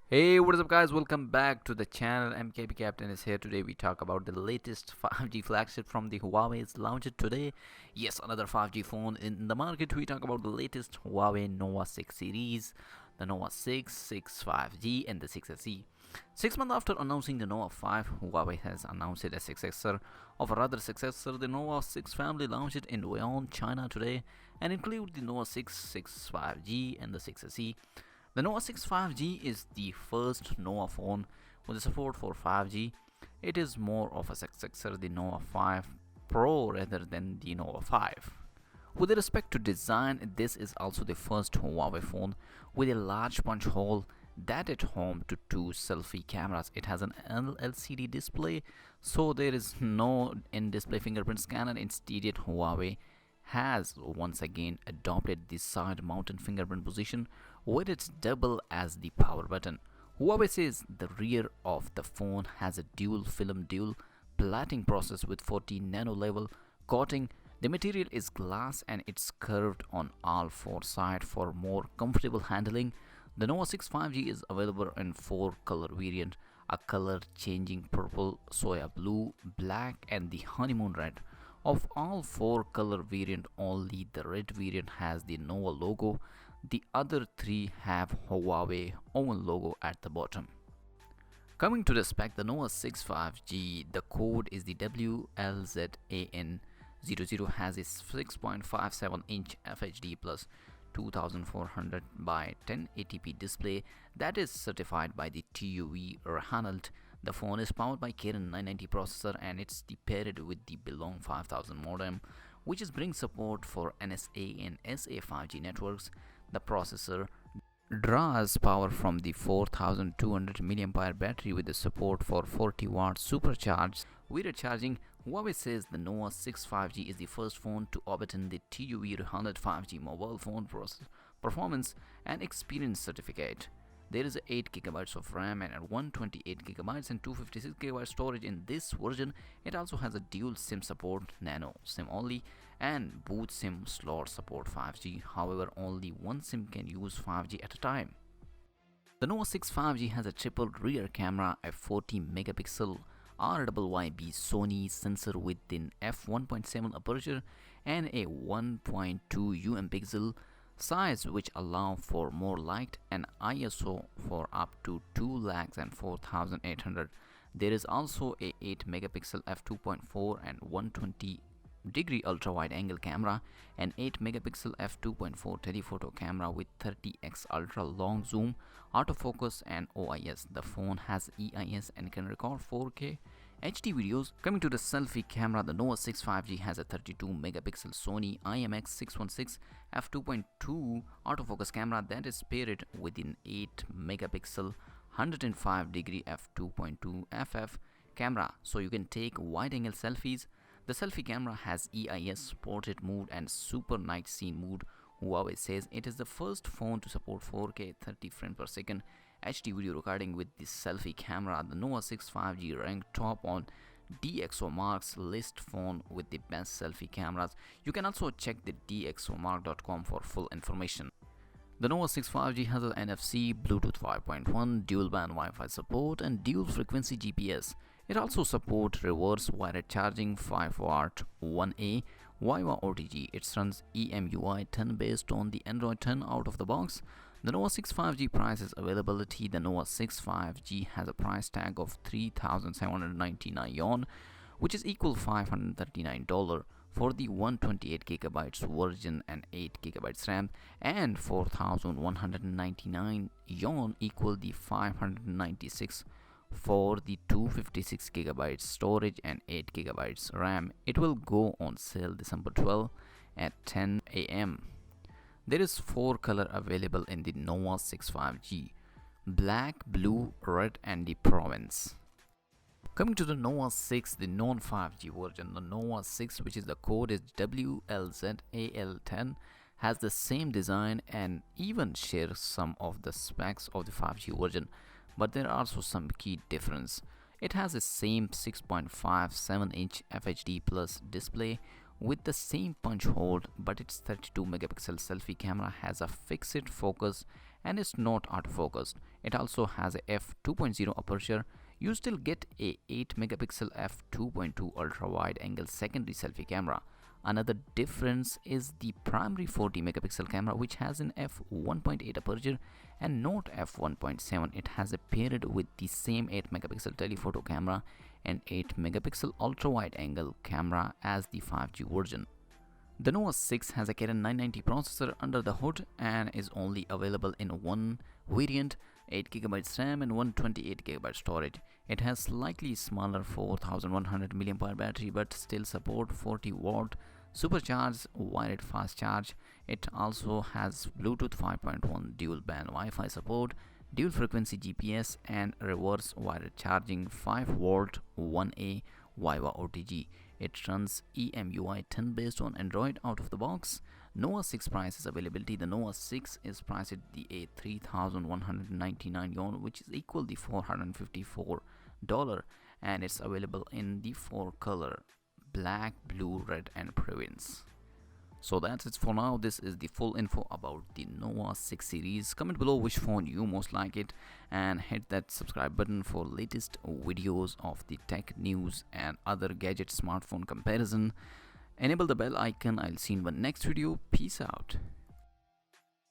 Hey, what is up, guys? Welcome back to the channel. MKB Captain is here. Today we talk about the latest 5G flagship from the Huawei's launched today. Yes, another 5G phone in the market. We talk about the latest Huawei Nova 6 series, the Nova 6, 6 5G, and the 6SE. 6 months after announcing the Nova 5, Huawei has announced a successor of a rather successor. The Nova 6 family launched in Wuhan, China today, and include the Nova 6, 6 5G, and the 6SE. The Nova 6 5G is the first Nova phone with support for 5G. It is more of a successor the Nova 5 Pro rather than the Nova 5. With respect to design, this is also the first Huawei phone with a large punch hole that at home to two selfie cameras. It has an LCD display, so there is no in-display fingerprint scanner. Instead, Huawei has once again adopted the side mounted fingerprint position where it's double as the power button. Huawei says the rear of the phone has a dual film dual plating process with 14 nano level coating. The material is glass and it's curved on all four sides for more comfortable handling. The Nova 6 5G is available in four color variant, a color changing purple, soya blue, black and the honeymoon red. Of all four color variant, only the red variant has the Nova logo. The other three have Huawei own logo at the bottom. Coming to the spec, the Nova 6 5G, the code is the WLZAN00, has a 6.57-inch FHD plus 2400 by 1080p display that is certified by the TUV Rehanalt. The phone is powered by Kirin 990 processor and it's paired with the Belong 5000 modem, which brings support for NSA and SA 5G networks. The processor draws power from the 4200 mAh battery with the support for 40 watt supercharged video charging. Huawei says the Nova 6 5G is the first phone to obtain the TUV 100 5G mobile phone performance and experience certificate. There is 8 GB of RAM and 128 GB and 256 GB storage in this version. It also has a dual SIM support, nano SIM only, and boot SIM slot support 5G. However, only one SIM can use 5G at a time. The Nova 6 5G has a triple rear camera, a 40 megapixel RYYB Sony sensor with an f1.7 aperture and a 1.2 pixel size, which allow for more light and ISO for up to 2 lakhs and 4800. There is also a 8 megapixel f2.4 and 120 degree ultra wide angle camera, an 8 megapixel f2.4 telephoto camera with 30x ultra long zoom, autofocus and OIS. The phone has EIS and can record 4K HD videos. Coming to the selfie camera, the Nova 6 5G has a 32 megapixel Sony IMX616 f2.2 autofocus camera that is paired with an 8 megapixel 105 degree f2.2 FF camera, so you can take wide angle selfies. The selfie camera has EIS, portrait mode and super night scene mode. Huawei says it is the first phone to support 4K 30 frames per second HD video recording with the selfie camera. The Nova 6 5G ranked top on DxOMark's list phone with the best selfie cameras. You can also check the DxOMark.com for full information. The Nova 6 5G has an NFC, Bluetooth 5.1, dual band Wi-Fi support and dual frequency GPS. It also supports reverse wired charging, 5 watt 1A Viva OTG. It runs EMUI 10 based on the Android 10 out of the box. The Nova 6 5G prices availability. The Nova 6 5G has a price tag of 3,799 yuan, which is equal $539 for the 128 GB version and 8 GB RAM, and 4,199 yuan equal the 596 for the 256 GB storage and 8 GB RAM. It will go on sale December 12 at 10 a.m. There is 4 color available in the Nova 6 5G: black, blue, red and the province. Coming to the Nova 6, the non 5G version, the Nova 6, which is the code is WLZAL10, has the same design and even shares some of the specs of the 5G version, but there are also some key difference. It has the same 6.57-inch FHD plus display with the same punch hole, but its 32 megapixel selfie camera has a fixed focus and is not autofocused. It also has a f2.0 aperture. You still get a 8 megapixel f2.2 ultra wide angle secondary selfie camera. Another difference is the primary 40 megapixel camera, which has an f1.8 aperture and not f1.7. It has a paired with the same 8 megapixel telephoto camera and 8 megapixel ultra wide angle camera as the 5G version. The Nova 6 has a Kirin 990 processor under the hood and is only available in one variant, 8GB RAM and 128GB storage. It has slightly smaller 4100 mAh battery but still support 40 watt supercharged wired fast charge. It also has Bluetooth 5.1 dual band Wi-Fi support, dual frequency GPS and reverse wired charging, 5 volt 1A Viva OTG. It runs EMUI 10 based on Android out of the box. Nova 6 prices availability. The Nova 6 is priced at the 3,199 yuan, which is equal to $454, and it's available in the 4 color: black, blue, red and province. So that's it for now. This is the full info about the Nova 6 series. Comment below which phone you most like it and hit that subscribe button for latest videos of the tech news and other gadget smartphone comparison. Enable the bell icon. I'll see you in my next video. Peace out.